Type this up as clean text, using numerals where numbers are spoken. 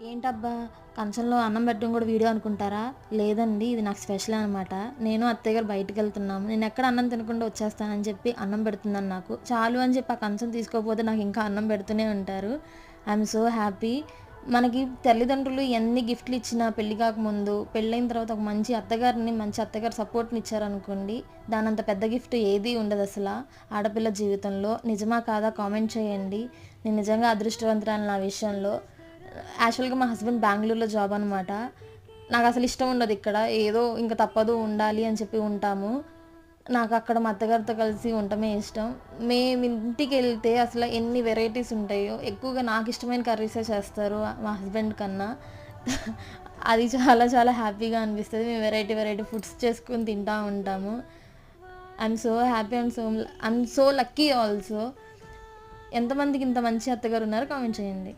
ఏంటబ్బా! కంచంలో అన్నం పెట్టడం కూడా వీడియో అనుకుంటారా? లేదండి. ఇది నాకు స్పెషల్ అనమాట. నేను, అత్తయ్య గారు బయటికెళ్తున్నాము. నేనెక్కడ అన్నం తినకుండా వచ్చేస్తానని చెప్పి అన్నం పెడుతుందని నాకు. చాలు అని చెప్పి ఆ కంచం తీసుకోకపోతే నాకు ఇంకా అన్నం పెడుతూనే ఉంటారు. I'm so happy. మనకి తల్లిదండ్రులు ఎన్ని గిఫ్ట్‌లు ఇచ్చినా పెళ్లి కాకముందు, పెళ్ళైన తర్వాత ఒక మంచి అత్తగారిని, మంచి అత్తగారు సపోర్ట్‌ని ఇచ్చారనుకోండి, దానంత పెద్ద గిఫ్ట్ ఏది ఉండదసల ఆడపిల్ల జీవితంలో. నిజమా కాదా కామెంట్ చేయండి. నేను నిజంగా అదృష్టవంతురాలు నా విషయంలో. యాక్చువల్‌గా మా హస్బెండ్ బెంగుళూరులో జాబ్ అనమాట. నాకసలు ఇష్టం ఉండదు ఇక్కడ. ఏదో ఇంక తప్పదు ఉండాలి అని చెప్పి ఉంటాము. నాకక్కడ మా అత్తగారితో కలిసి ఉండటమే ఇష్టం. మేమింటికెళ్తే అసలు ఎన్ని వెరైటీస్ ఉంటాయో. ఎక్కువగా నాకిష్టమైన కర్రీసే చేస్తారు మా హస్బెండ్ కన్నా. అది చాలా చాలా హ్యాపీగా అనిపిస్తది. మేము వెరైటీ వెరైటీ ఫుడ్స్ చేసుకొని తింటా ఉంటాము. I'm so happy I'm so lucky also. ఎంతమందికి ఇంత మంచి అత్తగారున్నారో కామెంట్ చేయండి.